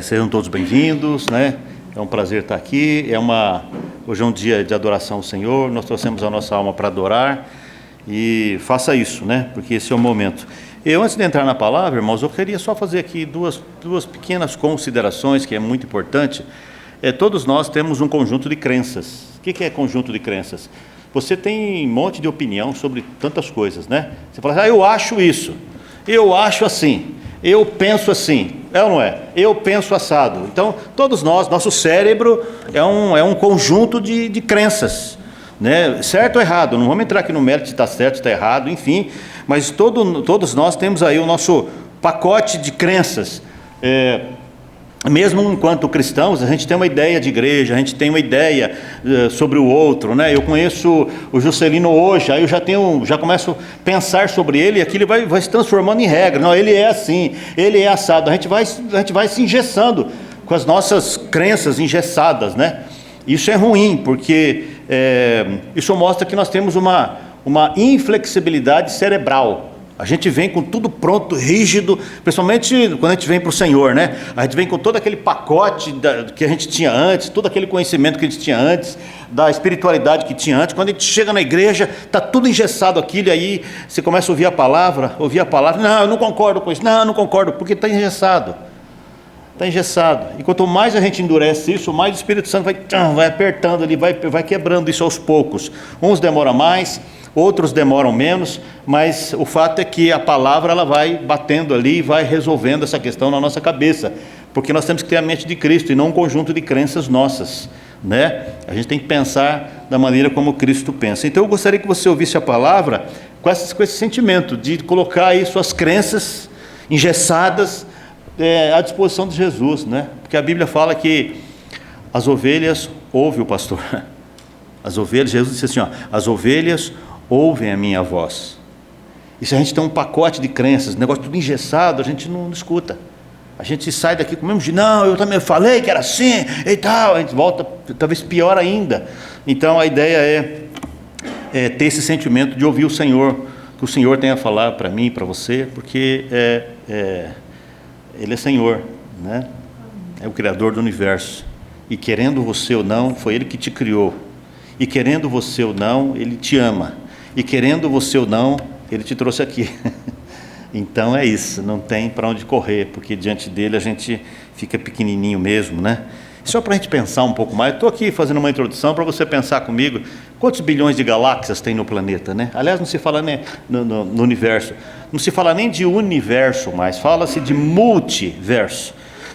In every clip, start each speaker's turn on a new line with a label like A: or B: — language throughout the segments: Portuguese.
A: Sejam todos bem-vindos, né? É um prazer estar aqui. Hoje é um dia de adoração ao Senhor. Nós trouxemos a nossa alma para adorar e faça isso, né? Porque esse é o momento. Antes de entrar na palavra, irmãos, eu queria só fazer aqui duas pequenas considerações que é muito importante. Todos nós temos um conjunto de crenças. O que é conjunto de crenças? Você tem um monte de opinião sobre tantas coisas, né? Você fala assim, eu acho isso, eu acho assim, eu penso assim, é ou não é? Eu penso assado. Então, todos nós, nosso cérebro é um conjunto de crenças, né? Certo ou errado, não vamos entrar aqui no mérito se está certo, se está errado, enfim, mas todos nós temos aí o nosso pacote de crenças. Mesmo enquanto cristãos, a gente tem uma ideia de igreja, a gente tem uma ideia sobre o outro, né? Eu conheço o Juscelino hoje, aí eu já começo a pensar sobre ele, e aquilo vai se transformando em regra. Não, ele é assim, ele é assado. A gente vai se engessando com as nossas crenças engessadas, né? Isso é ruim, porque isso mostra que nós temos uma inflexibilidade cerebral. A gente vem com tudo pronto, rígido, principalmente quando a gente vem para o Senhor, né? A gente vem com todo aquele pacote que a gente tinha antes, todo aquele conhecimento que a gente tinha antes, da espiritualidade que tinha antes. Quando a gente chega na igreja, está tudo engessado aquilo, e aí você começa a ouvir a palavra, não, eu não concordo com isso, não, eu não concordo, porque está engessado. Está engessado. E quanto mais a gente endurece isso, mais o Espírito Santo vai apertando ali, vai quebrando isso aos poucos. Uns demoram mais, outros demoram menos, mas o fato é que a palavra ela vai batendo ali e vai resolvendo essa questão na nossa cabeça, porque nós temos que ter a mente de Cristo e não um conjunto de crenças nossas, né? A gente tem que pensar da maneira como Cristo pensa. Então eu gostaria que você ouvisse a palavra com esse sentimento de colocar aí suas crenças engessadas à disposição de Jesus, né? Porque a Bíblia fala que as ovelhas ouvem o pastor. As ovelhas, Jesus disse assim, as ovelhas ouvem a minha voz. E se a gente tem um pacote de crenças, negócio tudo engessado, a gente não escuta. A gente sai daqui com o mesmo jeito, não, eu também falei que era assim e tal, a gente volta talvez pior ainda. Então a ideia é ter esse sentimento de ouvir o Senhor, que o Senhor tenha a falar para mim, para você, porque Ele é Senhor, né? É o Criador do universo, e querendo você ou não, foi Ele que te criou, e querendo você ou não, Ele te ama, e querendo você ou não, Ele te trouxe aqui. Então é isso, não tem para onde correr, porque diante dele a gente fica pequenininho mesmo, né? Só para a gente pensar um pouco mais, eu estou aqui fazendo uma introdução para você pensar comigo, quantos bilhões de galáxias tem no planeta, né? Aliás, não se fala nem no universo, não se fala nem de universo mais, fala-se de multiverso.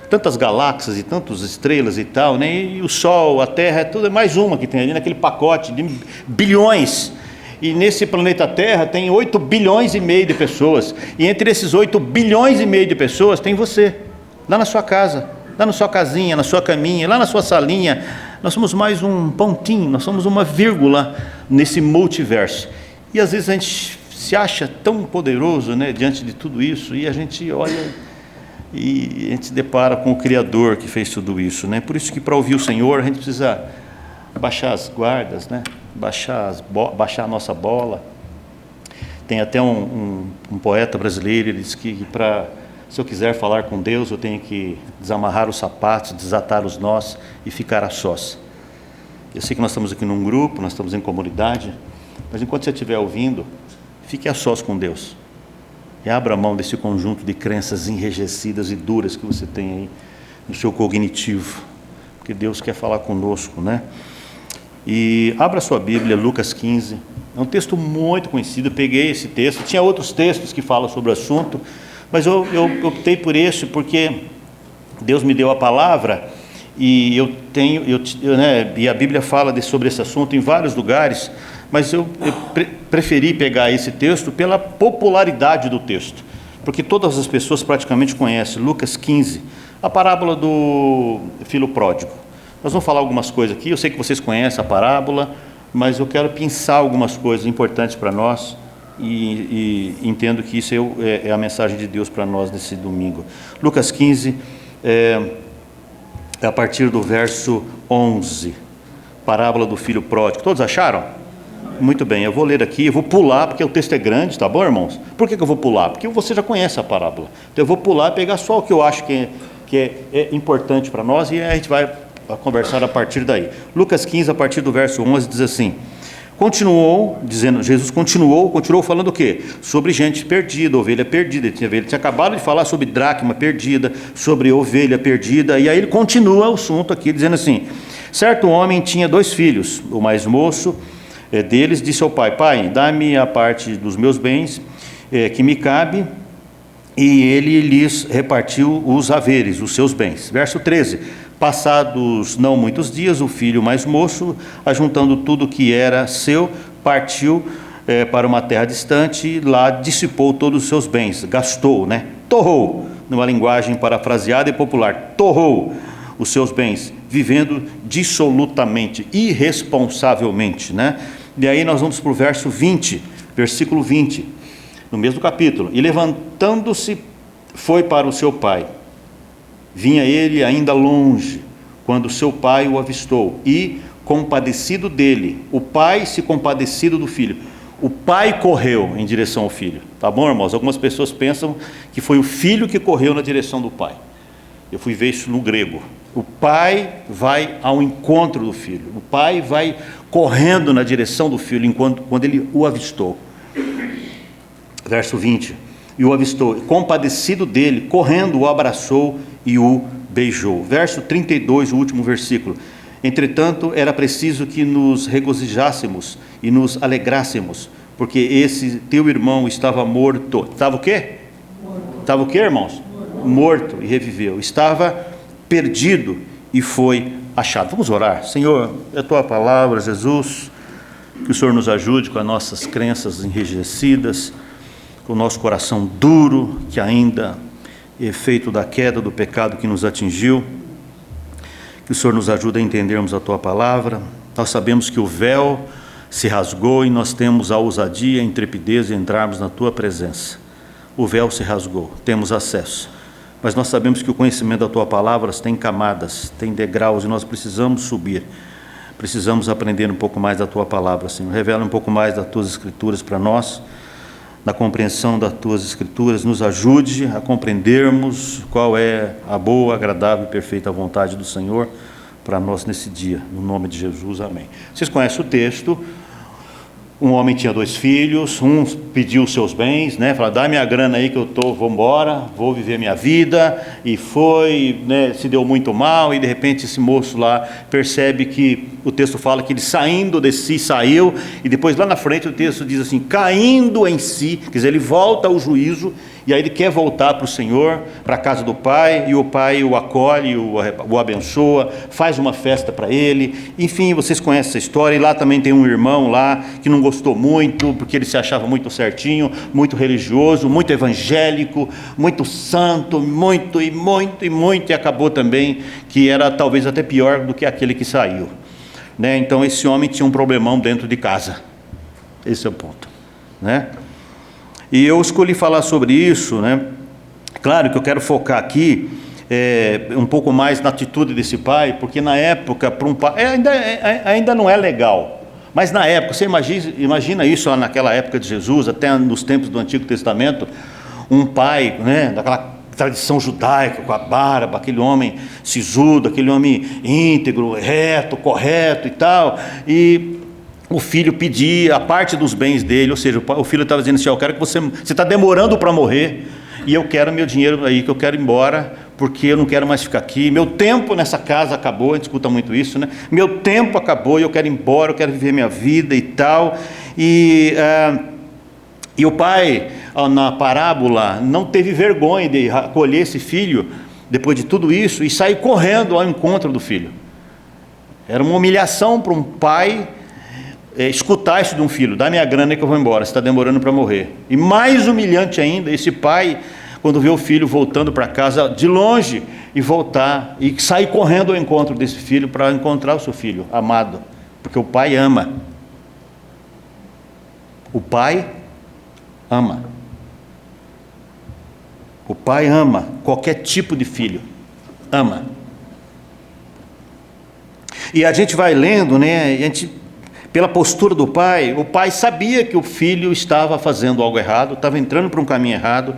A: Tantas galáxias e tantas estrelas e tal, né? E o Sol, a Terra, tudo é mais uma que tem ali naquele pacote de bilhões. E nesse planeta Terra tem 8 bilhões e meio de pessoas. E entre esses 8 bilhões e meio de pessoas tem você, lá na sua casa, lá na sua casinha, na sua caminha, lá na sua salinha. Nós somos mais um pontinho, nós somos uma vírgula nesse multiverso. E às vezes a gente se acha tão poderoso, né, diante de tudo isso, e a gente olha e a gente se depara com o Criador que fez tudo isso, né? Por isso que para ouvir o Senhor a gente precisa baixar as guardas, né? Baixar a nossa bola. Tem até um poeta brasileiro, ele diz que se eu quiser falar com Deus, eu tenho que desamarrar os sapatos, desatar os nós e ficar a sós. Eu sei que nós estamos aqui num grupo, nós estamos em comunidade, mas enquanto você estiver ouvindo, fique a sós com Deus. E abra mão desse conjunto de crenças enrijecidas e duras que você tem aí no seu cognitivo, porque Deus quer falar conosco, né? E abra sua Bíblia, Lucas 15, é um texto muito conhecido, eu peguei esse texto, tinha outros textos que falam sobre o assunto, mas eu optei por esse porque Deus me deu a palavra e e a Bíblia fala sobre esse assunto em vários lugares, mas eu preferi pegar esse texto pela popularidade do texto, porque todas as pessoas praticamente conhecem. Lucas 15, a parábola do filho pródigo. Nós vamos falar algumas coisas aqui, eu sei que vocês conhecem a parábola, mas eu quero pensar algumas coisas importantes para nós e entendo que isso é a mensagem de Deus para nós nesse domingo. Lucas 15, a partir do verso 11, parábola do filho pródigo. Todos acharam? Muito bem, eu vou ler aqui, eu vou pular, porque o texto é grande, tá bom, irmãos? Por que eu vou pular? Porque você já conhece a parábola. Então eu vou pular e pegar só o que eu acho que que é importante para nós, e a gente vai conversar a partir daí. Lucas 15, a partir do verso 11, diz assim: Jesus continuou falando o quê? Sobre gente perdida, ovelha perdida. Ele tinha acabado de falar sobre dracma perdida, sobre ovelha perdida, e aí ele continua o assunto aqui, dizendo assim: certo homem tinha 2 filhos. O mais moço deles disse ao pai: pai, dá-me a parte dos meus bens que me cabe. E ele lhes repartiu os haveres, os seus bens. Verso 13: passados não muitos dias, o filho mais moço, ajuntando tudo que era seu, partiu para uma terra distante, e lá dissipou todos os seus bens, gastou, torrou, numa linguagem parafraseada e popular, torrou os seus bens, vivendo dissolutamente, irresponsavelmente, E aí nós vamos para o verso 20, versículo 20, no mesmo capítulo: e levantando-se, foi para o seu pai. Vinha ele ainda longe, quando seu pai o avistou, e compadecido dele, o pai se compadecido do filho, o pai correu em direção ao filho. Tá bom, irmãos? Algumas pessoas pensam que foi o filho que correu na direção do pai. Eu fui ver isso no grego. O pai vai ao encontro do filho, o pai vai correndo na direção do filho quando ele o avistou. Verso 20: e o avistou, compadecido dele, correndo, o abraçou e o beijou. Verso 32, o último versículo: entretanto, era preciso que nos regozijássemos e nos alegrássemos, porque esse teu irmão estava morto. Estava o quê? Estava o quê, irmãos? Morto e reviveu. Estava perdido e foi achado. Vamos orar. Senhor, é a tua palavra, Jesus, que o Senhor nos ajude com as nossas crenças enrijecidas, com o nosso coração duro, que ainda é efeito da queda, do pecado que nos atingiu. Que o Senhor nos ajude a entendermos a tua palavra. Nós sabemos que o véu se rasgou e nós temos a ousadia e a intrepidez de entrarmos na tua presença. O véu se rasgou, temos acesso, mas nós sabemos que o conhecimento da tua palavra tem camadas, tem degraus, e nós precisamos subir, precisamos aprender um pouco mais da tua palavra, Senhor. Revela um pouco mais das tuas escrituras para nós, na compreensão das tuas escrituras. Nos ajude a compreendermos qual é a boa, agradável e perfeita vontade do Senhor para nós nesse dia, no nome de Jesus, amém. Vocês conhecem o texto. Um homem tinha 2 filhos, um pediu os seus bens, falou: dá minha grana aí que eu vou embora, vou viver minha vida, e foi, se deu muito mal, e de repente esse moço lá percebe que, o texto fala que ele saindo de si saiu, e depois lá na frente o texto diz assim, caindo em si, quer dizer, ele volta ao juízo, e aí ele quer voltar para o Senhor, para a casa do pai, e o pai o acolhe, o abençoa, faz uma festa para ele. Enfim, vocês conhecem essa história. E lá também tem um irmão lá, que não gostou muito, porque ele se achava muito certinho, muito religioso, muito evangélico, muito santo, muito, e acabou também, que era talvez até pior do que aquele que saiu. Então esse homem tinha um problemão dentro de casa. Esse é o ponto, E eu escolhi falar sobre isso, Claro que eu quero focar aqui um pouco mais na atitude desse pai, porque na época, para um pai, ainda não é legal, mas na época, você imagina isso naquela época de Jesus, até nos tempos do Antigo Testamento, um pai, daquela tradição judaica, com a barba, aquele homem sisudo, aquele homem íntegro, reto, correto e tal, e o filho pedia a parte dos bens dele, ou seja, o filho estava dizendo assim, eu quero que você está demorando para morrer, e eu quero meu dinheiro aí, que eu quero ir embora, porque eu não quero mais ficar aqui, meu tempo nessa casa acabou. A gente escuta muito isso, meu tempo acabou, e eu quero ir embora, eu quero viver minha vida e tal, e o pai, na parábola, não teve vergonha de acolher esse filho, depois de tudo isso, e sair correndo ao encontro do filho. Era uma humilhação para um pai escutar isso de um filho: dá minha grana que eu vou embora, você está demorando para morrer. E mais humilhante ainda, esse pai, quando vê o filho voltando para casa de longe, e voltar, e sair correndo ao encontro desse filho, para encontrar o seu filho amado, porque o pai ama. O pai ama. O pai ama qualquer tipo de filho, ama. E a gente vai lendo, a gente, pela postura do pai, o pai sabia que o filho estava fazendo algo errado, estava entrando para um caminho errado,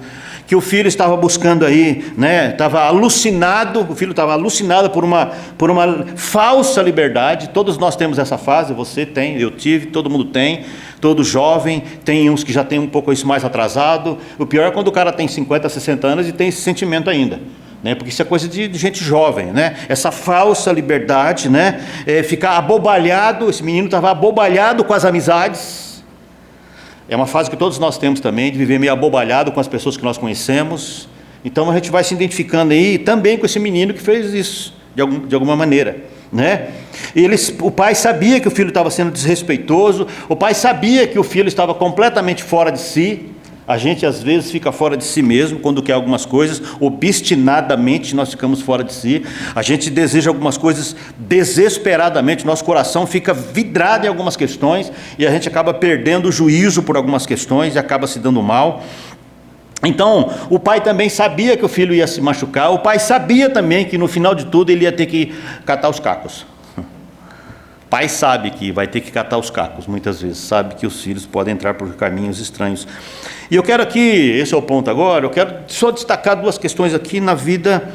A: que o filho estava buscando aí, né? Estava alucinado, o filho estava alucinado por uma falsa liberdade. Todos nós temos essa fase, você tem, eu tive, todo mundo tem, todo jovem, tem uns que já tem um pouco isso mais atrasado. O pior é quando o cara tem 50, 60 anos e tem esse sentimento ainda, né? Porque isso é coisa de gente jovem, né? Essa falsa liberdade, né? Ficar abobalhado, esse menino estava abobalhado com as amizades. É uma fase que todos nós temos também, de viver meio abobalhado com as pessoas que nós conhecemos. Então a gente vai se identificando aí também com esse menino que fez isso, de alguma maneira, né? O pai sabia que o filho estava sendo desrespeitoso, o pai sabia que o filho estava completamente fora de si. A gente às vezes fica fora de si mesmo quando quer algumas coisas, obstinadamente nós ficamos fora de si. A gente deseja algumas coisas desesperadamente, nosso coração fica vidrado em algumas questões e a gente acaba perdendo o juízo por algumas questões e acaba se dando mal. Então, o pai também sabia que o filho ia se machucar, o pai sabia também que no final de tudo ele ia ter que catar os cacos. O pai sabe que vai ter que catar os cacos, muitas vezes, sabe que os filhos podem entrar por caminhos estranhos. E eu quero aqui, esse é o ponto agora, eu quero só destacar duas questões aqui na vida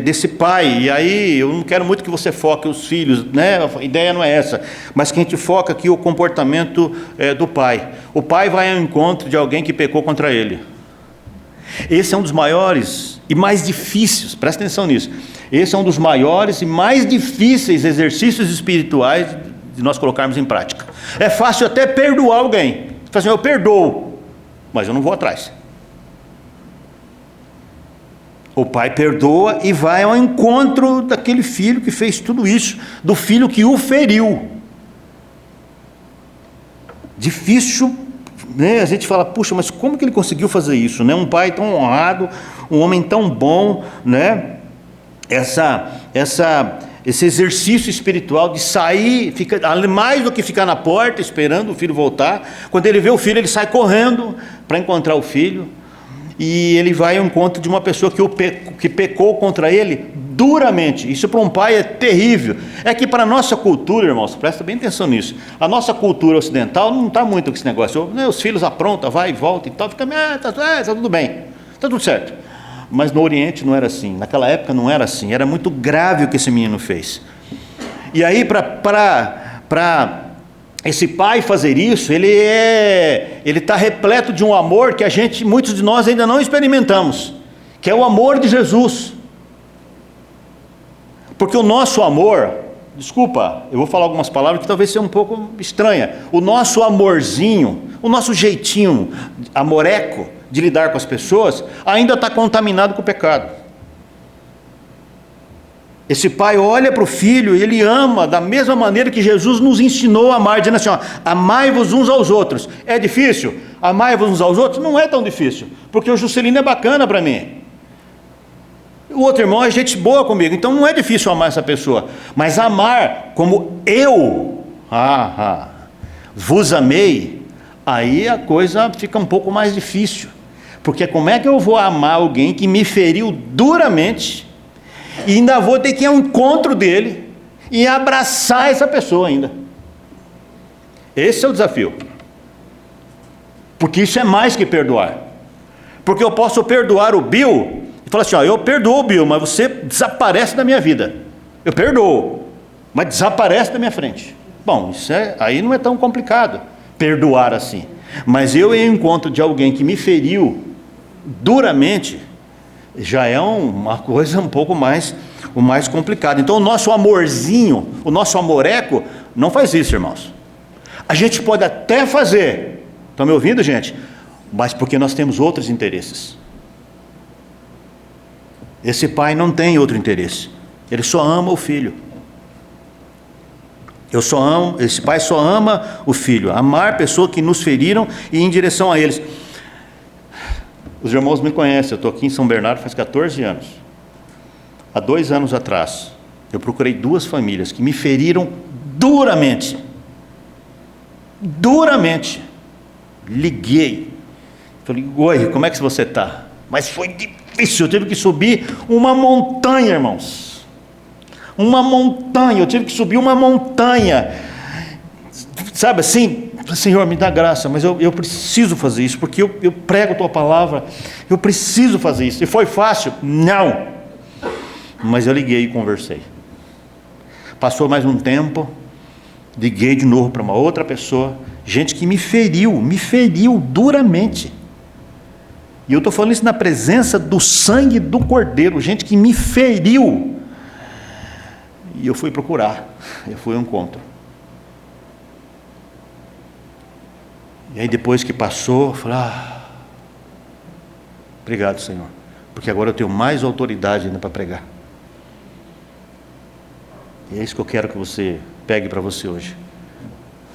A: desse pai. E aí eu não quero muito que você foque os filhos, né? A ideia não é essa, mas que a gente foca aqui o comportamento do pai. O pai vai ao encontro de alguém que pecou contra ele. Esse é um dos maiores e mais difíceis, presta atenção nisso, esse é um dos maiores e mais difíceis exercícios espirituais de nós colocarmos em prática. É fácil até perdoar alguém. Você fala assim, eu perdoo, mas eu não vou atrás. O pai perdoa e vai ao encontro daquele filho que fez tudo isso, do filho que o feriu. Difícil, né? A gente fala, puxa, mas como que ele conseguiu fazer isso, né? Um pai tão honrado, um homem tão bom, né? Esse exercício espiritual de sair, mais do que ficar na porta esperando o filho voltar. Quando ele vê o filho, ele sai correndo para encontrar o filho, e ele vai ao encontro de uma pessoa que pecou contra ele duramente. Isso para um pai é terrível. É que para a nossa cultura, irmãos, presta bem atenção nisso, a nossa cultura ocidental não está muito com esse negócio, né? Os filhos aprontam, vai e volta e tal, fica, tá tudo bem, está tudo certo. Mas no Oriente não era assim, naquela época não era assim, era muito grave o que esse menino fez. E aí para esse pai fazer isso, ele está repleto de um amor que muitos de nós ainda não experimentamos, que é o amor de Jesus. Porque o nosso amor, desculpa, eu vou falar algumas palavras que talvez sejam um pouco estranhas, o nosso amorzinho, o nosso jeitinho amoreco de lidar com as pessoas, ainda está contaminado com o pecado. Esse pai olha para o filho e ele ama da mesma maneira que Jesus nos ensinou a amar, dizendo assim, ó, amai-vos uns aos outros. É difícil? Amai-vos uns aos outros? Não é tão difícil, porque o Juscelino é bacana para mim, o outro irmão é gente boa comigo, então não é difícil amar essa pessoa. Mas amar como eu vos amei, aí a coisa fica um pouco mais difícil, porque como é que eu vou amar alguém que me feriu duramente e ainda vou ter que ir ao encontro dele e abraçar essa pessoa ainda? Esse é o desafio, porque isso é mais que perdoar. Porque eu posso perdoar o Bill e falar assim, ó, eu perdoo o Bill, mas você desaparece da minha vida. Eu perdoo, mas desaparece da minha frente. Bom, aí não é tão complicado perdoar assim. Mas eu em encontro de alguém que me feriu duramente, já é uma coisa um pouco mais complicada. Então o nosso amorzinho, o nosso amoreco, não faz isso, irmãos. A gente pode até fazer, estão me ouvindo, gente? Mas porque nós temos outros interesses. Esse pai não tem outro interesse, ele só ama o filho. Esse pai só ama o filho, amar pessoas que nos feriram e ir em direção a eles. Os irmãos me conhecem, eu estou aqui em São Bernardo faz 14 anos. Há 2 anos atrás, eu procurei 2 famílias que me feriram duramente. Liguei, falei, oi, como é que você está? Mas foi difícil, eu tive que subir uma montanha, irmãos. Eu tive que subir uma montanha, sabe assim, Senhor, me dá graça, mas eu preciso fazer isso, porque eu prego a tua palavra, eu preciso fazer isso. E foi fácil? Não. Mas eu liguei e conversei. Passou mais um tempo, liguei de novo para uma outra pessoa, gente que me feriu duramente. E eu estou falando isso na presença do sangue do Cordeiro, gente que me feriu. E eu fui procurar, eu fui ao encontro. E aí depois que passou, eu falei, obrigado, Senhor, porque agora eu tenho mais autoridade ainda para pregar. E é isso que eu quero que você pegue para você hoje.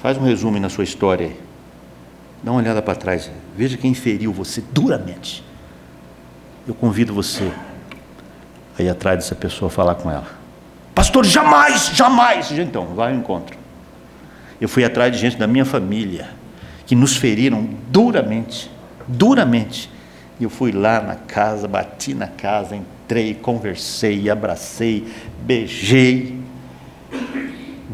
A: Faz um resumo na sua história aí. Dá uma olhada para trás, veja quem feriu você duramente. Eu convido você a ir atrás dessa pessoa, falar com ela. Pastor, jamais. Então, vai ao encontro. Eu fui atrás de gente da minha família, que nos feriram duramente. E eu fui lá na casa, bati na casa, entrei, conversei, abracei, beijei,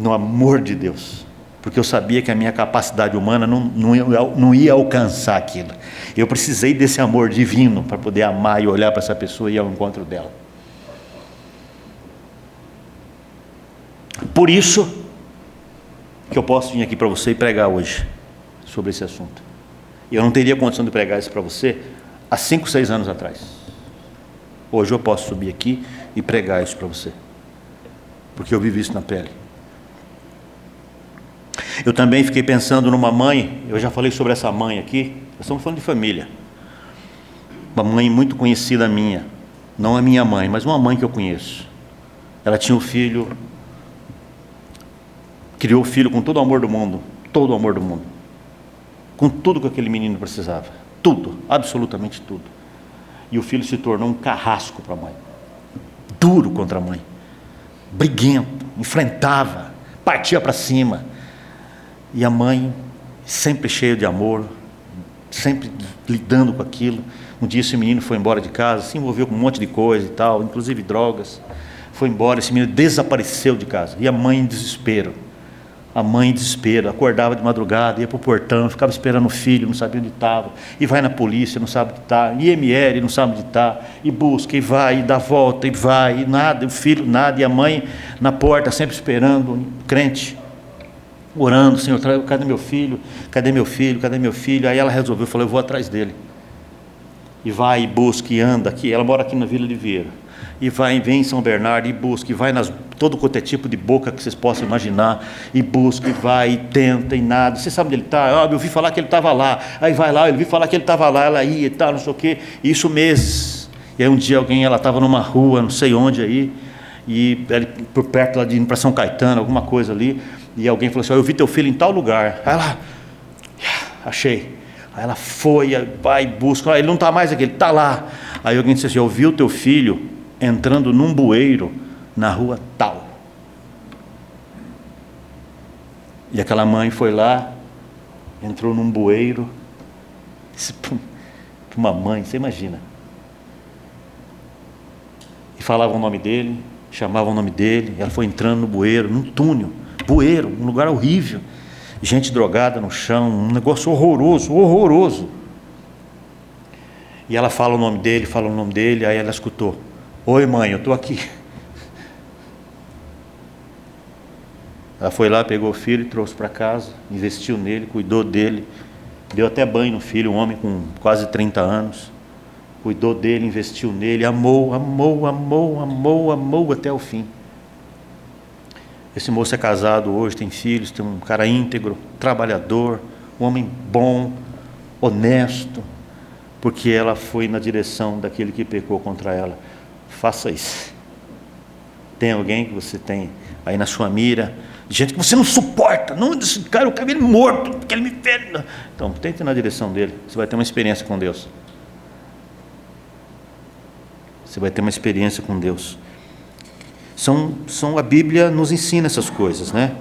A: no amor de Deus, porque eu sabia que a minha capacidade humana não ia alcançar aquilo. Eu precisei desse amor divino para poder amar e olhar para essa pessoa e ir ao encontro dela. Por isso que eu posso vir aqui para você e pregar hoje sobre esse assunto. Eu não teria condição de pregar isso para você há 5, 6 anos atrás. Hoje eu posso subir aqui e pregar isso para você, porque eu vivi isso na pele. Eu também fiquei pensando numa mãe, eu já falei sobre essa mãe aqui, nós estamos falando de família. Uma mãe muito conhecida minha, não a minha mãe, mas uma mãe que eu conheço. Ela tinha um filho, criou o filho com todo o amor do mundo, com tudo que aquele menino precisava, tudo, absolutamente tudo. E o filho se tornou um carrasco para a mãe, duro contra a mãe, briguento, enfrentava, partia para cima. E a mãe, sempre cheia de amor, sempre lidando com aquilo. Um dia esse menino foi embora de casa, se envolveu com um monte de coisa e tal, inclusive drogas. Foi embora, esse menino desapareceu de casa. E a mãe em desespero. Acordava de madrugada, ia para o portão, ficava esperando o filho, não sabia onde estava. E vai na polícia, não sabe onde está. IML, não sabe onde está. E busca, e vai, e dá volta, e vai, e nada. O filho, nada. E a mãe na porta, sempre esperando, crente. Orando, Senhor, cadê meu filho? Aí ela resolveu, falou, eu vou atrás dele. E vai, e busca, e anda aqui. Ela mora aqui na Vila Oliveira. E vai, e vem em São Bernardo, e busca, e vai todo quanto é tipo de boca que vocês possam imaginar. E busca, e vai, e tenta, e nada. Você sabe onde ele está? Eu ouvi falar que ele estava lá. Aí vai lá, eu ouvi falar que ele estava lá, ela ia e tal, não sei o quê. Isso meses. E aí um dia ela estava numa rua, não sei onde aí, e por perto lá de indo para São Caetano, alguma coisa ali. E alguém falou assim, eu vi teu filho em tal lugar. Aí ela, achei. Aí ela foi, vai, busca, ele não está mais aqui, ele está lá. Aí alguém disse assim, eu vi o teu filho entrando num bueiro na rua tal. E aquela mãe foi lá, entrou num bueiro. Para uma mãe, você imagina. E falavam o nome dele, chamavam o nome dele. Ela foi entrando no bueiro, num túnel. Bueiro, um lugar horrível, gente drogada no chão, um negócio horroroso. E ela fala o nome dele, aí ela escutou, oi mãe, eu estou aqui. Ela foi lá, pegou o filho, trouxe para casa, investiu nele, cuidou dele, deu até banho no filho, um homem com quase 30 anos, cuidou dele, investiu nele, amou até o fim. Esse moço é casado hoje, tem filhos, tem um cara íntegro, trabalhador, um homem bom, honesto, porque ela foi na direção daquele que pecou contra ela. Faça isso. Tem alguém que você tem aí na sua mira, gente que você não suporta, não, esse cara, eu quero ele morto, porque ele me fere. Então, tente ir na direção dele, você vai ter uma experiência com Deus. A Bíblia nos ensina essas coisas, né?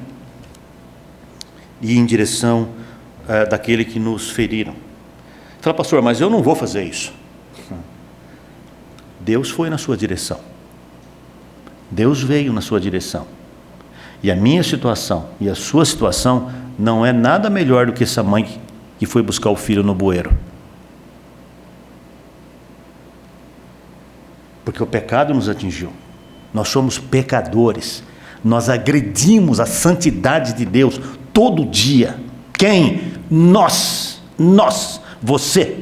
A: E em direção daquele que nos feriram. Fala, pastor, mas eu não vou fazer isso. Deus foi na sua direção. Deus veio na sua direção. E a minha situação e a sua situação não é nada melhor do que essa mãe que foi buscar o filho no bueiro. Porque o pecado nos atingiu. Nós somos pecadores. Nós agredimos a santidade de Deus todo dia. Quem? Nós. Você.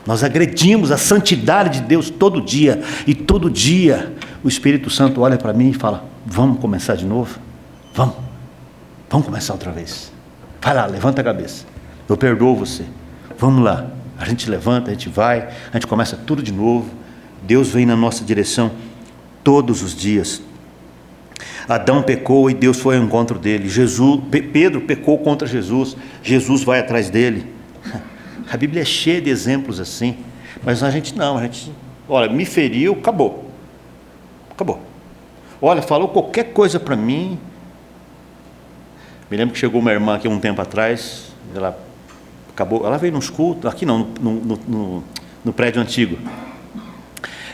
A: Nós agredimos a santidade de Deus todo dia. E todo dia o Espírito Santo olha para mim e fala: vamos começar de novo? Vamos começar outra vez. Vai lá, levanta a cabeça. Eu perdoo você. Vamos lá. A gente levanta, a gente vai, a gente começa tudo de novo. Deus vem na nossa direção todos os dias. Adão pecou e Deus foi ao encontro dele. Pedro pecou contra Jesus. Jesus vai atrás dele. A Bíblia é cheia de exemplos assim. Mas a gente não. Olha, me feriu, acabou. Olha, falou qualquer coisa para mim. Me lembro que chegou uma irmã aqui um tempo atrás. Ela veio nos cultos, aqui não, no prédio antigo.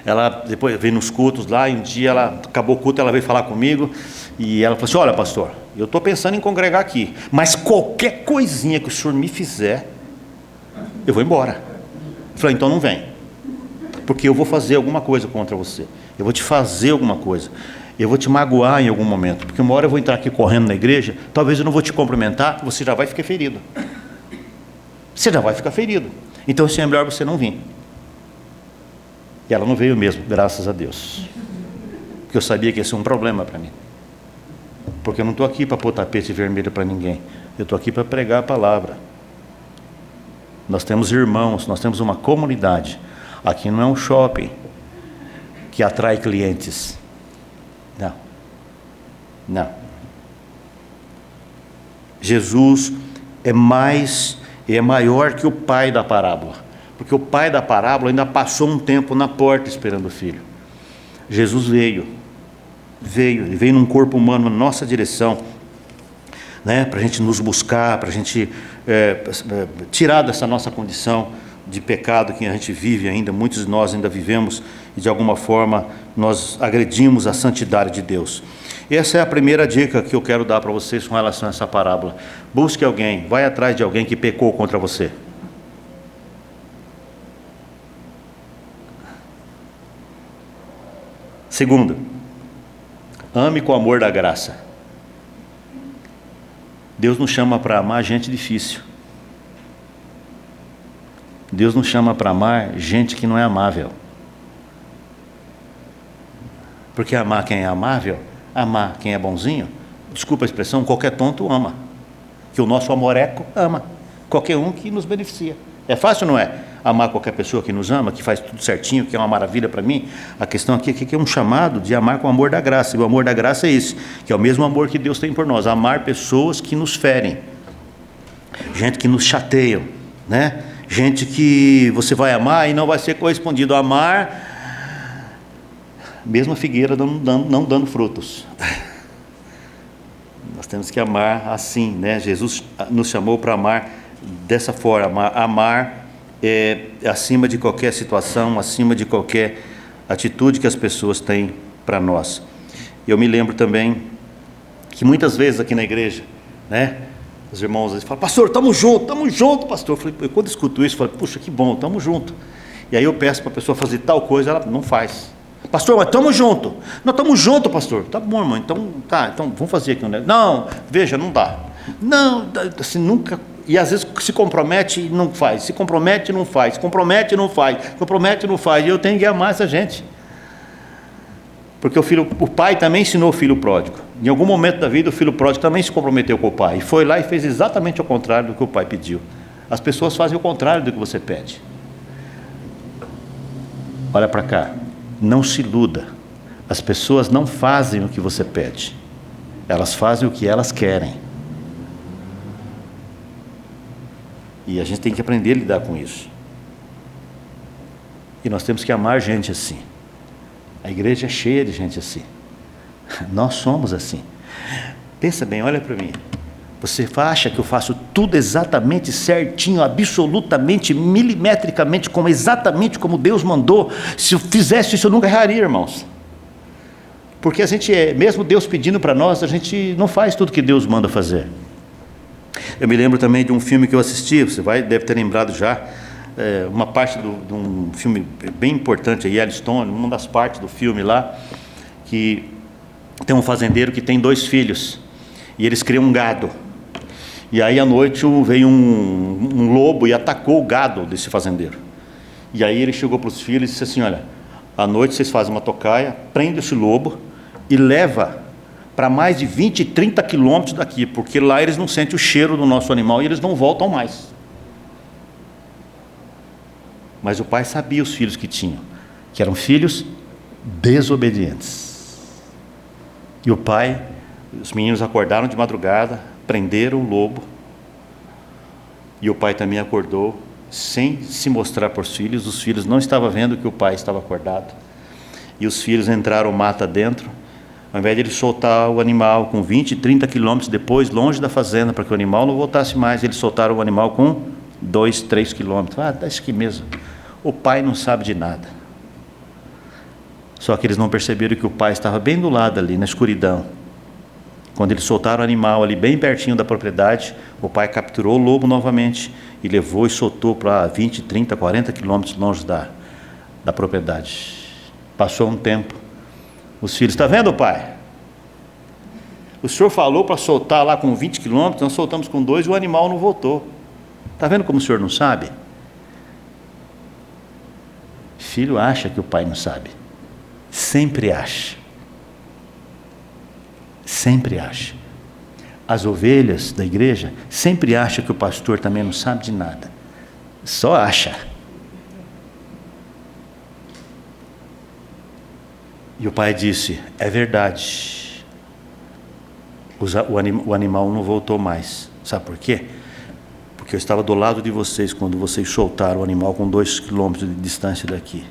A: Ela depois veio nos cultos lá, e um dia acabou o culto, ela veio falar comigo, e ela falou assim: olha, pastor, eu estou pensando em congregar aqui, mas qualquer coisinha que o senhor me fizer, eu vou embora. Eu falei: então não vem, porque eu vou fazer alguma coisa contra você, eu vou te fazer alguma coisa, eu vou te magoar em algum momento, porque uma hora eu vou entrar aqui correndo na igreja, talvez eu não vou te cumprimentar, você já vai ficar ferido. Então assim, é melhor você não vir. E ela não veio mesmo, graças a Deus, porque eu sabia que ia ser um problema para mim, porque eu não estou aqui para pôr tapete vermelho para ninguém, eu estou aqui para pregar a palavra. Nós temos irmãos, nós temos uma comunidade. Aqui não é um shopping que atrai clientes, não. Jesus é maior que o pai da parábola, porque o pai da parábola ainda passou um tempo na porta esperando o filho. Jesus veio num corpo humano na nossa direção, né, para a gente nos buscar, para a gente tirar dessa nossa condição de pecado que a gente vive ainda, muitos de nós ainda vivemos, e de alguma forma nós agredimos a santidade de Deus. Essa é a primeira dica que eu quero dar para vocês com relação a essa parábola. Busque alguém, vai atrás de alguém que pecou contra você. Segundo, ame com o amor da graça. Deus nos chama para amar gente difícil. Deus nos chama para amar gente que não é amável. Porque amar quem é amável, amar quem é bonzinho, desculpa a expressão, qualquer tonto ama. Que o nosso amoreco ama qualquer um que nos beneficia. É fácil, não é? Amar qualquer pessoa que nos ama, que faz tudo certinho, que é uma maravilha para mim. A questão aqui é que é um chamado de amar com o amor da graça. E o amor da graça é esse, que é o mesmo amor que Deus tem por nós. Amar pessoas que nos ferem, gente que nos chateiam, né? Gente que você vai amar e não vai ser correspondido. Amar, mesmo a figueira não dando frutos. Nós temos que amar assim, né? Jesus nos chamou para amar dessa forma. Amar acima de qualquer situação, acima de qualquer atitude que as pessoas têm para nós. Eu me lembro também que muitas vezes aqui na igreja, né, os irmãos às vezes falam: pastor, estamos junto, pastor. Quando eu escuto isso, eu falo: puxa, que bom, estamos juntos. E aí eu peço para a pessoa fazer tal coisa, ela não faz. Pastor, mas estamos juntos. Não, estamos juntos, pastor. Tá bom, irmão, então vamos fazer aqui um negócio. Não, veja, não dá. Não, assim, nunca. E às vezes se compromete e não faz, se compromete e não faz, se compromete e não faz, compromete e não faz. E eu tenho que amar essa gente. Porque o pai também ensinou o filho pródigo. Em algum momento da vida o filho pródigo também se comprometeu com o pai. E foi lá e fez exatamente o contrário do que o pai pediu. As pessoas fazem o contrário do que você pede. Olha para cá. Não se iluda. As pessoas não fazem o que você pede. Elas fazem o que elas querem. E a gente tem que aprender a lidar com isso. E nós temos que amar gente assim. A igreja é cheia de gente assim. Nós somos assim. Pensa bem, olha para mim. Você acha que eu faço tudo exatamente certinho, absolutamente, milimetricamente, exatamente como Deus mandou? Se eu fizesse isso, eu nunca erraria, irmãos. Porque a gente, mesmo Deus pedindo para nós, a gente não faz tudo que Deus manda fazer. Eu me lembro também de um filme que eu assisti, deve ter lembrado já, uma parte de um filme bem importante, Yellowstone, uma das partes do filme lá, que tem um fazendeiro que tem 2 filhos, e eles criam um gado. E aí à noite veio um lobo e atacou o gado desse fazendeiro. E aí ele chegou para os filhos e disse assim: olha, à noite vocês fazem uma tocaia, prende esse lobo e leva para mais de 20, 30 quilômetros daqui, porque lá eles não sentem o cheiro do nosso animal e eles não voltam mais. Mas o pai sabia os filhos que tinham, que eram filhos desobedientes. E o pai, os meninos acordaram de madrugada, prenderam o lobo, e o pai também acordou, sem se mostrar para os filhos não estavam vendo que o pai estava acordado, e os filhos entraram mata dentro. Ao invés de ele soltar o animal com 20, 30 quilômetros depois, longe da fazenda, para que o animal não voltasse mais, eles soltaram o animal com 2, 3 quilômetros. Dá isso aqui mesmo. O pai não sabe de nada. Só que eles não perceberam que o pai estava bem do lado ali, na escuridão. Quando eles soltaram o animal ali bem pertinho da propriedade, o pai capturou o lobo novamente e levou e soltou para 20, 30, 40 quilômetros longe da propriedade. Passou um tempo. Os filhos: está vendo, pai? O senhor falou para soltar lá com 20 quilômetros, nós soltamos com 2 e o animal não voltou. Está vendo como o senhor não sabe? Filho acha que o pai não sabe. Sempre acha. Sempre acha. As ovelhas da igreja sempre acham que o pastor também não sabe de nada. Só acha. E o pai disse: é verdade. O animal não voltou mais. Sabe por quê? Porque eu estava do lado de vocês quando vocês soltaram o animal com 2 quilômetros de distância daqui.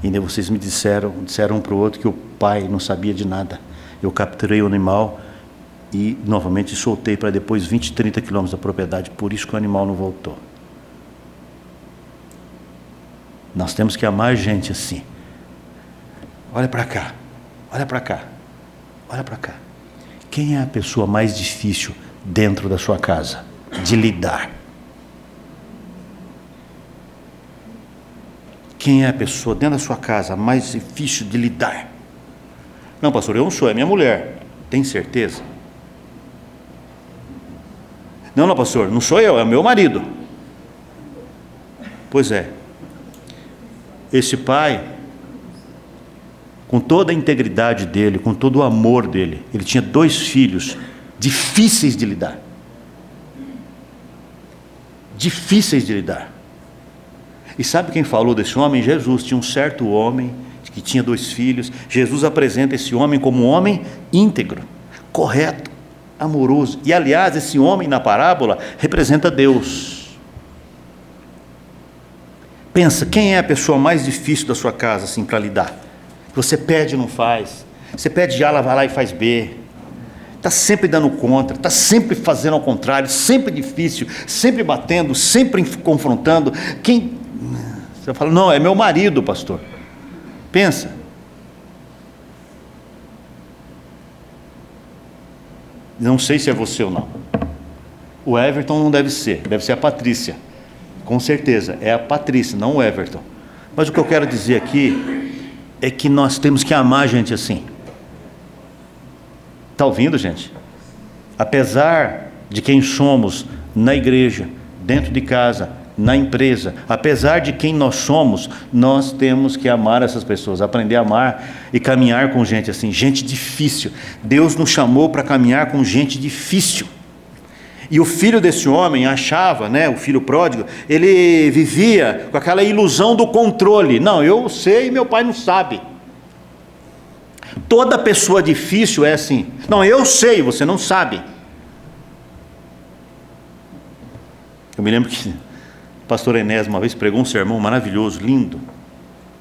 A: E ainda vocês me disseram um para o outro que o pai não sabia de nada. Eu capturei o animal e novamente soltei para depois 20, 30 quilômetros da propriedade. Por isso que o animal não voltou. Nós temos que amar gente assim. Olha para cá, olha para cá, olha para cá. Quem é a pessoa mais difícil dentro da sua casa de lidar? Quem é a pessoa dentro da sua casa mais difícil de lidar? Não, pastor, eu não sou, é minha mulher. Tem certeza? Não, pastor, não sou eu, é o meu marido. Pois é. Esse pai, com toda a integridade dele, com todo o amor dele, ele tinha 2 filhos difíceis de lidar. Difíceis de lidar. E sabe quem falou desse homem? Jesus. Tinha um certo homem que tinha 2 filhos. Jesus apresenta esse homem como um homem íntegro, correto, amoroso. E aliás, esse homem na parábola representa Deus. Pensa, quem é a pessoa mais difícil da sua casa assim para lidar? Você pede e não faz. Você pede A, ela vai lá e faz B. Está sempre dando contra, está sempre fazendo ao contrário, sempre difícil, sempre batendo, sempre confrontando. Você fala: não, é meu marido, pastor. Pensa. Não sei se é você ou não. O Everton não deve ser a Patrícia. Com certeza, é a Patrícia, não o Everton. Mas o que eu quero dizer aqui é que nós temos que amar a gente assim. Está ouvindo, gente? Apesar de quem somos na igreja, dentro de casa, na empresa, apesar de quem nós somos, nós temos que amar essas pessoas, aprender a amar e caminhar com gente assim, gente difícil. Deus nos chamou para caminhar com gente difícil. E o filho desse homem achava, o filho pródigo, ele vivia com aquela ilusão do controle. Não, eu sei e meu pai não sabe. Toda pessoa difícil é assim. Não, eu sei, você não sabe. Eu me lembro que o pastor Enés uma vez pregou um sermão maravilhoso, lindo,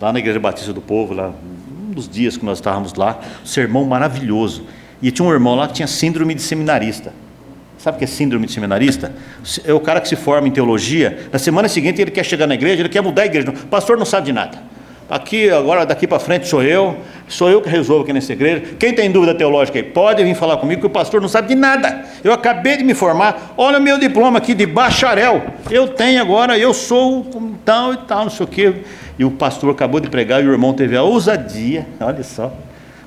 A: lá na Igreja Batista do Povo, lá, um dos dias que nós estávamos lá, um sermão maravilhoso. E tinha um irmão lá que tinha síndrome de seminarista. Sabe o que é síndrome de seminarista? É o cara que se forma em teologia, na semana seguinte ele quer chegar na igreja, ele quer mudar a igreja. O pastor não sabe de nada. aqui agora, daqui para frente sou eu que resolvo aqui nessa igreja. Quem tem dúvida teológica aí, pode vir falar comigo, que o pastor não sabe de nada. Eu acabei de me formar, olha o meu diploma aqui de bacharel. Eu tenho agora, eu sou tal e tal, não sei o quê. E o pastor acabou de pregar e o irmão teve a ousadia, olha só,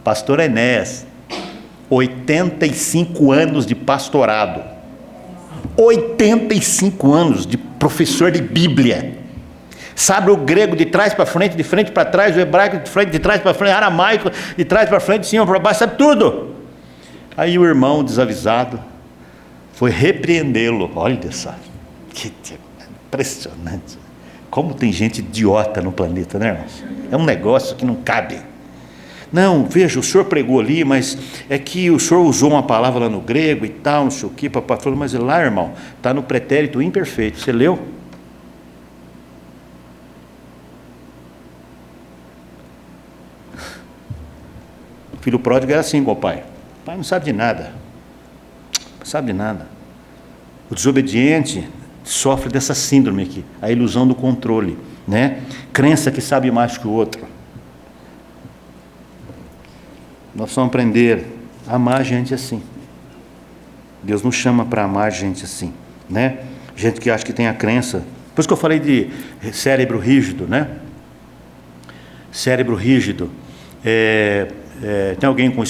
A: pastor Enéas, 85 anos de pastorado, 85 anos de professor de Bíblia, sabe o grego de trás para frente, de frente para trás, o hebraico de frente, de trás para frente, aramaico de trás para frente, de cima para baixo, sabe tudo. Aí o irmão desavisado foi repreendê-lo. Olha só, que impressionante, como tem gente idiota no planeta, né, irmãos? É um negócio que não cabe. Não, veja, o senhor pregou ali, mas é que o senhor usou uma palavra lá no grego e tal, não sei o que, papai falou, mas lá, irmão, está no pretérito imperfeito, você leu? O filho pródigo era assim com o pai. O pai não sabe de nada, não sabe de nada. O desobediente sofre dessa síndrome aqui, a ilusão do controle, né? Crença que sabe mais que o outro. Nós precisamos aprender a amar gente assim. Deus nos chama para amar gente assim, né? Gente que acha que tem a crença. Por isso que eu falei de cérebro rígido, né? Cérebro rígido. Tem alguém com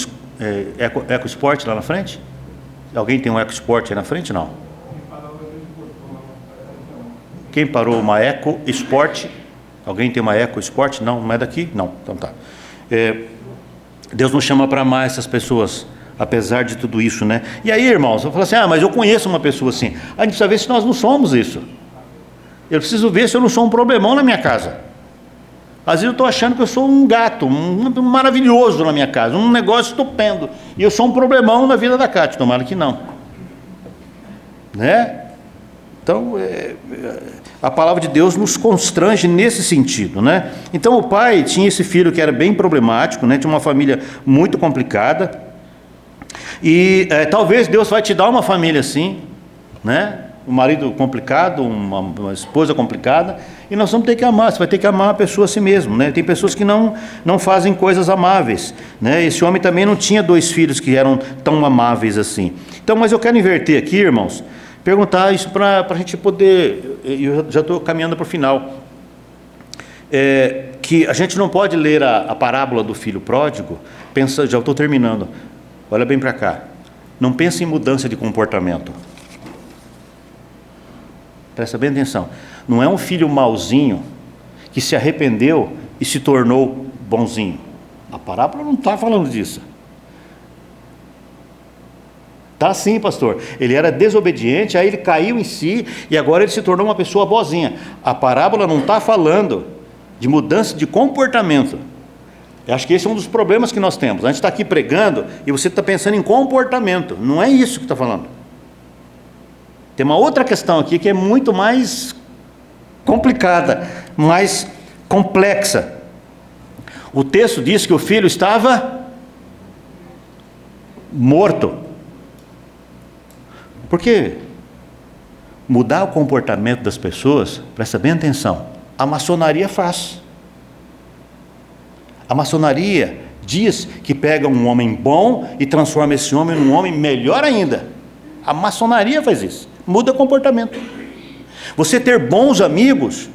A: EcoSport lá na frente? Alguém tem um EcoSport aí na frente? Não. Quem parou uma EcoSport? Alguém tem uma EcoSport? Não, não é daqui? Não, então tá. Deus nos chama para amar essas pessoas, apesar de tudo isso, né? E aí, irmãos, eu falo assim, mas eu conheço uma pessoa assim. A gente precisa ver se nós não somos isso. Eu preciso ver se eu não sou um problemão na minha casa. Às vezes eu estou achando que eu sou um gato, um maravilhoso na minha casa, um negócio estupendo. E eu sou um problemão na vida da Cátia, tomara que não. Né? Então, a palavra de Deus nos constrange nesse sentido, né? Então, o pai tinha esse filho que era bem problemático, né? Tinha uma família muito complicada. E talvez Deus vai te dar uma família assim, né? Um marido complicado, uma esposa complicada, e nós vamos ter que amar. Você vai ter que amar a pessoa a si mesmo, né? Tem pessoas que não fazem coisas amáveis, né? Esse homem também não tinha 2 filhos que eram tão amáveis assim. Então, mas eu quero inverter aqui, irmãos, perguntar isso para a gente poder, eu já estou caminhando para o final, que a gente não pode ler a parábola do filho pródigo, já estou terminando, olha bem para cá, não pense em mudança de comportamento, presta bem atenção, não é um filho mauzinho que se arrependeu e se tornou bonzinho, a parábola não está falando disso. Tá sim, pastor, ele era desobediente, aí ele caiu em si e agora ele se tornou uma pessoa boazinha. A parábola não está falando de mudança de comportamento. Eu acho que esse é um dos problemas que nós temos. A gente está aqui pregando e você está pensando em comportamento, não é isso que está falando. Tem uma outra questão aqui que é muito mais complicada, mais complexa. O texto diz que o filho estava morto. Porque mudar o comportamento das pessoas, presta bem atenção, a maçonaria faz. A maçonaria diz que pega um homem bom e transforma esse homem num homem melhor ainda. A maçonaria faz isso, muda o comportamento. Você ter bons amigos,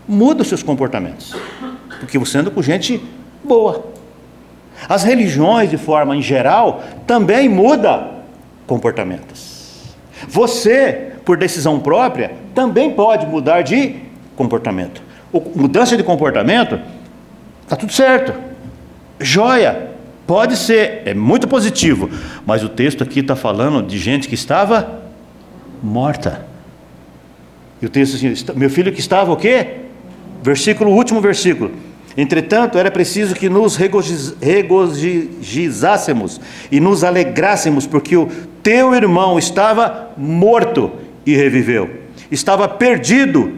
A: muda os seus comportamentos, porque você anda com gente boa. As religiões, de forma em geral, também mudam comportamentos. Você, por decisão própria, também pode mudar de comportamento. Mudança de comportamento, está tudo certo, joia, pode ser, é muito positivo, mas o texto aqui está falando de gente que estava morta. E o texto assim, meu filho que estava o quê? Último versículo. Entretanto, era preciso que nos regozijássemos e nos alegrássemos, porque o teu irmão estava morto e reviveu, estava perdido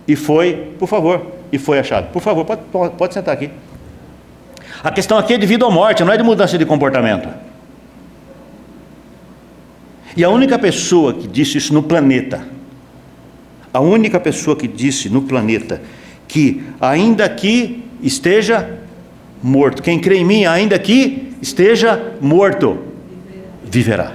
A: e foi, por favor, e foi achado. Por favor, pode sentar aqui. A questão aqui é de vida ou morte, não é de mudança de comportamento. E a única pessoa que disse isso no planeta, que ainda que esteja morto. Quem crê em mim, ainda que esteja morto, viverá.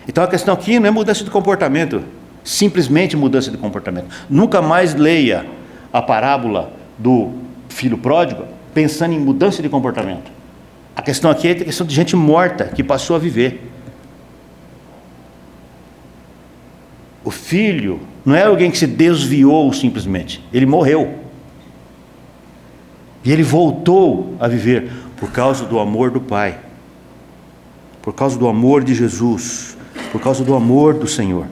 A: Então a questão aqui não é mudança de comportamento, simplesmente mudança de comportamento. Nunca mais leia a parábola do filho pródigo pensando em mudança de comportamento. A questão aqui é a questão de gente morta que passou a viver. O filho não é alguém que se desviou simplesmente, ele morreu. E ele voltou a viver por causa do amor do Pai, por causa do amor de Jesus, por causa do amor do Senhor.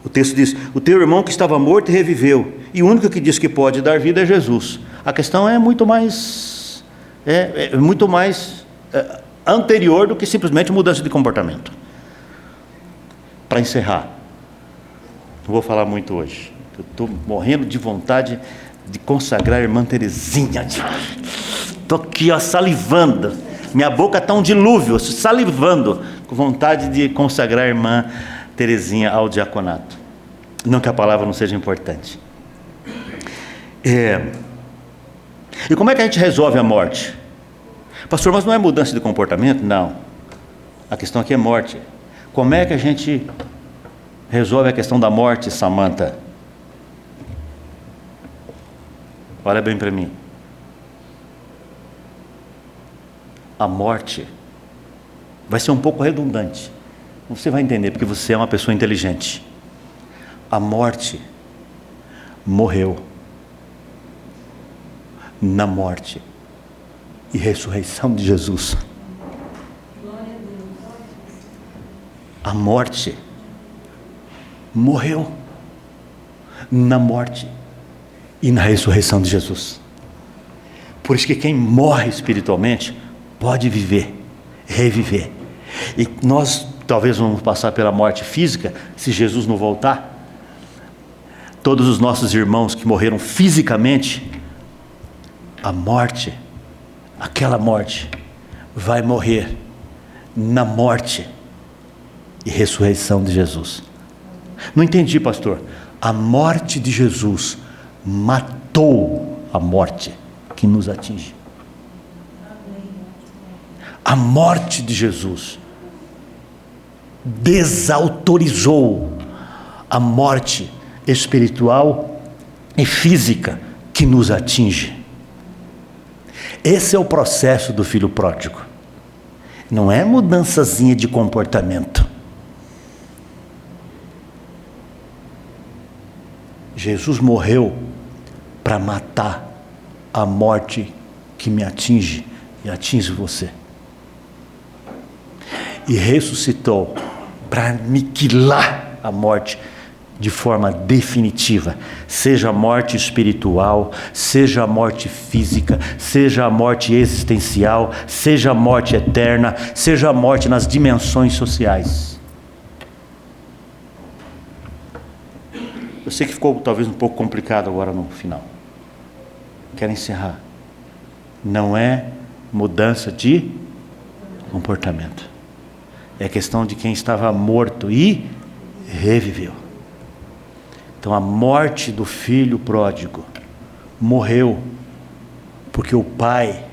A: O texto diz: o teu irmão que estava morto e reviveu, e o único que diz que pode dar vida é Jesus. A questão é muito mais anterior do que simplesmente mudança de comportamento. Para encerrar, não vou falar muito hoje, eu estou morrendo de vontade de consagrar a irmã Terezinha. Estou aqui, ó, salivando, minha boca está um dilúvio, salivando, com vontade de consagrar a irmã Terezinha ao diaconato. Não que a palavra não seja importante. E como é que a gente resolve a morte? Pastor, mas não é mudança de comportamento? Não, a questão aqui é morte. Como é que a gente resolve a questão da morte, Samantha? Olha bem para mim. A morte vai ser um pouco redundante. Você vai entender, porque você é uma pessoa inteligente. A morte morreu. Na morte e ressurreição de Jesus. A morte morreu na morte e na ressurreição de Jesus. Por isso que quem morre espiritualmente pode viver, reviver. E nós talvez vamos passar pela morte física se Jesus não voltar. Todos os nossos irmãos que morreram fisicamente, a morte, aquela morte, vai morrer na morte e ressurreição de Jesus. Não entendi, pastor. A morte de Jesus matou a morte que nos atinge. A morte de Jesus desautorizou a morte espiritual e física que nos atinge. Esse é o processo do filho pródigo. Não é mudançazinha de comportamento. Jesus morreu para matar a morte que me atinge e atinge você. E ressuscitou para aniquilar a morte de forma definitiva, seja a morte espiritual, seja a morte física, seja a morte existencial, seja a morte eterna, seja a morte nas dimensões sociais. Eu sei que ficou talvez um pouco complicado agora no final. Quero encerrar. Não é mudança de comportamento. É questão de quem estava morto e reviveu. Então a morte do filho pródigo morreu porque o pai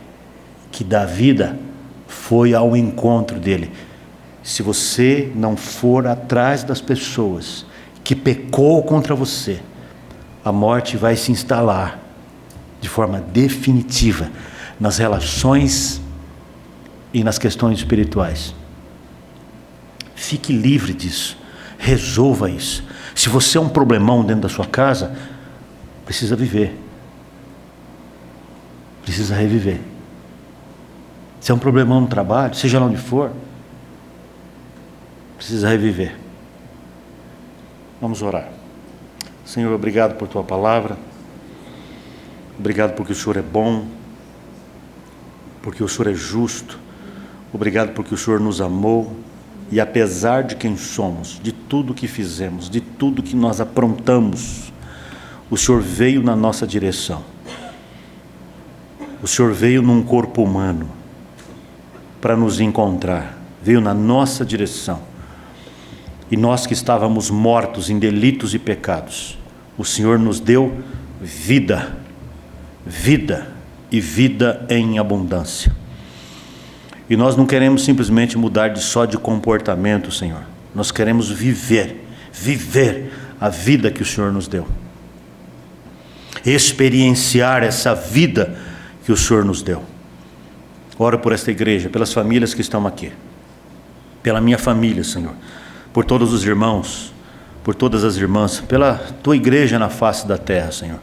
A: que dá vida foi ao encontro dele. Se você não for atrás das pessoas que pecou contra você, a morte vai se instalar de forma definitiva nas relações e nas questões espirituais. Fique livre disso, resolva isso. Se você é um problemão dentro da sua casa, precisa viver, precisa reviver. Se é um problemão no trabalho, seja lá onde for, precisa reviver. Vamos orar. Senhor, obrigado por tua palavra, obrigado porque o Senhor é bom, porque o Senhor é justo, obrigado porque o Senhor nos amou. E apesar de quem somos, de tudo que fizemos, de tudo que nós aprontamos, o Senhor veio na nossa direção. O Senhor veio num corpo humano para nos encontrar, veio na nossa direção. E nós que estávamos mortos em delitos e pecados, o Senhor nos deu vida, vida e vida em abundância. E nós não queremos simplesmente mudar só de comportamento, Senhor. Nós queremos viver a vida que o Senhor nos deu. Experienciar essa vida que o Senhor nos deu. Oro por esta igreja, pelas famílias que estão aqui, pela minha família, Senhor, por todos os irmãos, por todas as irmãs, pela tua igreja na face da terra, Senhor.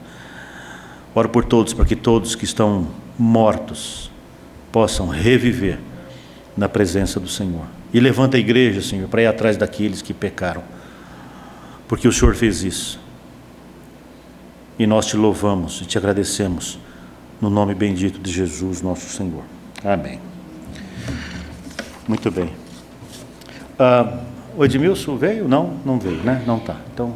A: Oro por todos, para que todos que estão mortos possam reviver na presença do Senhor. E levanta a igreja, Senhor, para ir atrás daqueles que pecaram, porque o Senhor fez isso. E nós te louvamos e te agradecemos, no nome bendito de Jesus, nosso Senhor. Amém. Muito bem. O Edmilson veio? Não veio, né? Não está. Então...